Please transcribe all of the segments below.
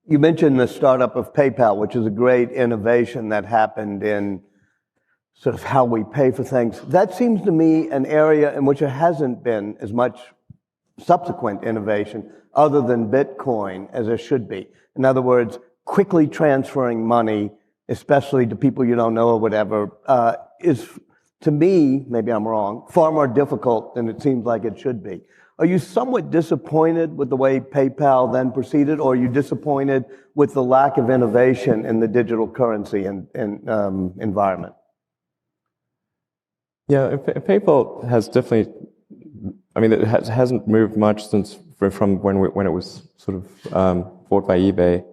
You mentioned the startup of PayPal, which is a great innovation that happened in sort of how we pay for things. That seems to me an area in which there hasn't been as much subsequent innovation other than Bitcoin as there should be. In other words, quickly transferring money, especially to people you don't know or whatever, is, to me, maybe I'm wrong, far more difficult than it seems like it should be. Are you somewhat disappointed with the way PayPal then proceeded, or are you disappointed with the lack of innovation in the digital currency environment? Yeah, PayPal has definitely, I mean, it hasn't moved much since from when it was sort of bought by eBay.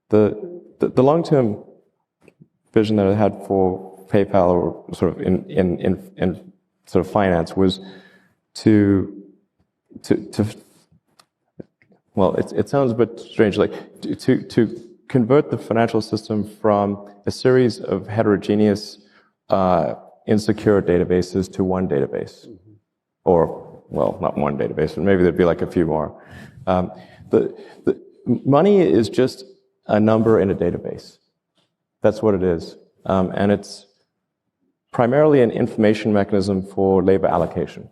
The long-term vision that I had for PayPal, or sort of in sort of finance, was to well, it sounds a bit strange, like to convert the financial system from a series of heterogeneous, insecure databases to one database. Mm-hmm. Or, well, not one database, but maybe there'd be like a few more. The money is just a number in a database. That's what it is. And it's primarily an information mechanism for labor allocation.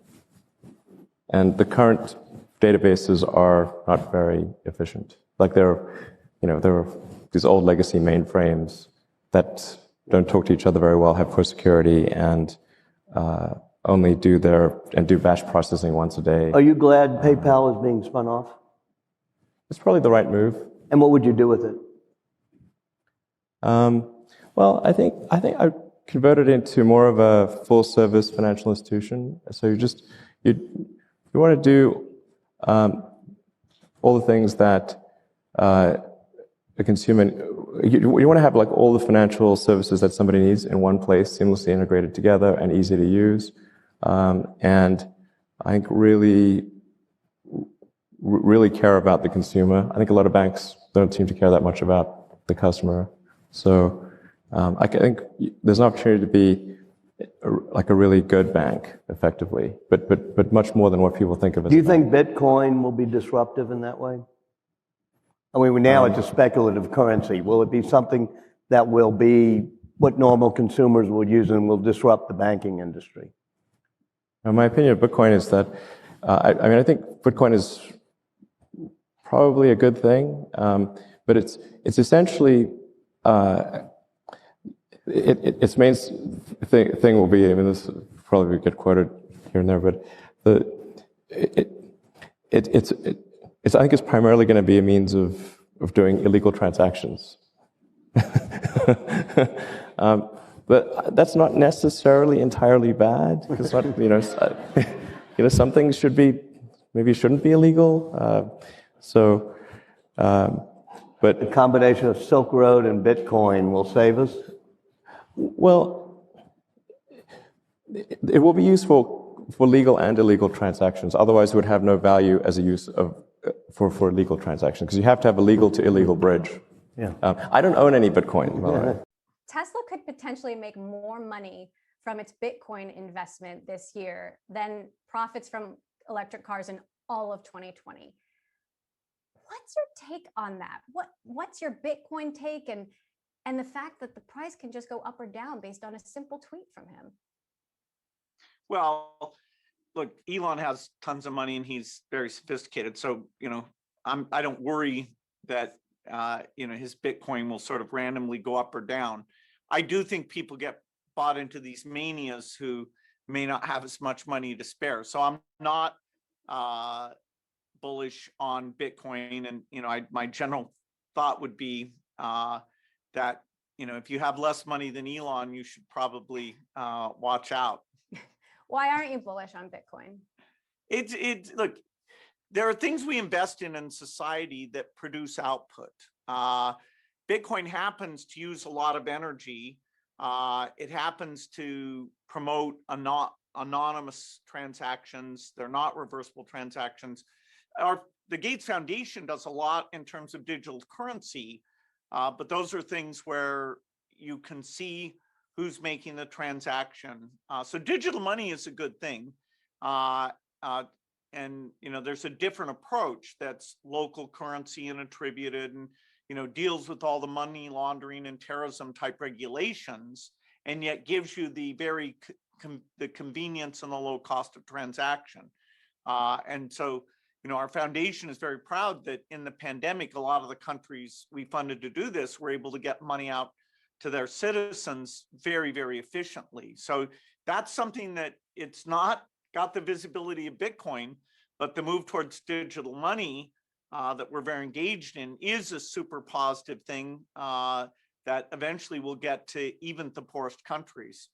And the current databases are not very efficient. Like there are these old legacy mainframes that don't talk to each other very well, have poor security, and only do batch processing once a day. Are you glad PayPal is being spun off? It's probably the right move. And what would you do with it? Well, I think I converted it into more of a full-service financial institution. So you want to do all the things that a consumer. You want to have like all the financial services that somebody needs in one place, seamlessly integrated together and easy to use. And I think really care about the consumer. I think a lot of banks don't seem to care that much about the customer. So I think there's an opportunity to be like a really good bank, effectively, but much more than what people think of as. Do you think Bitcoin will be disruptive in that way? I mean, now it's a speculative currency. Will it be something that will be what normal consumers will use and will disrupt the banking industry? My opinion of Bitcoin is that, I think Bitcoin is probably a good thing, but it's essentially, its main thing will be, I mean, this will probably get quoted here and there, but I think it's primarily going to be a means of doing illegal transactions. But that's not necessarily entirely bad, because some things shouldn't be illegal. But the combination of Silk Road and Bitcoin will save us? Well, it will be useful for legal and illegal transactions. Otherwise, it would have no value as a use for a legal transaction, because you have to have a legal to illegal bridge. Yeah. I don't own any Bitcoin. By the way. Tesla could potentially make more money from its Bitcoin investment this year than profits from electric cars in all of 2020. What's your take on that? What's your Bitcoin take, and the fact that the price can just go up or down based on a simple tweet from him? Well, look, Elon has tons of money and he's very sophisticated. So, I don't worry that, his Bitcoin will sort of randomly go up or down. I do think people get bought into these manias who may not have as much money to spare. So I'm not bullish on Bitcoin. And, my general thought would be that, if you have less money than Elon, you should probably watch out. Why aren't you bullish on Bitcoin? Look, there are things we invest in society that produce output. Bitcoin happens to use a lot of energy. It happens to promote anonymous transactions. They're not reversible transactions. The Gates Foundation does a lot in terms of digital currency, but those are things where you can see who's making the transaction. So digital money is a good thing. and there's a different approach that's local currency and attributed, and deals with all the money laundering and terrorism type regulations, and yet gives you the very the convenience and the low cost of transaction. And so, our foundation is very proud that in the pandemic, a lot of the countries we funded to do this were able to get money out to their citizens very, very efficiently. So that's something that it's not got the visibility of Bitcoin, but the move towards digital money that we're very engaged in is a super positive thing that eventually will get to even the poorest countries.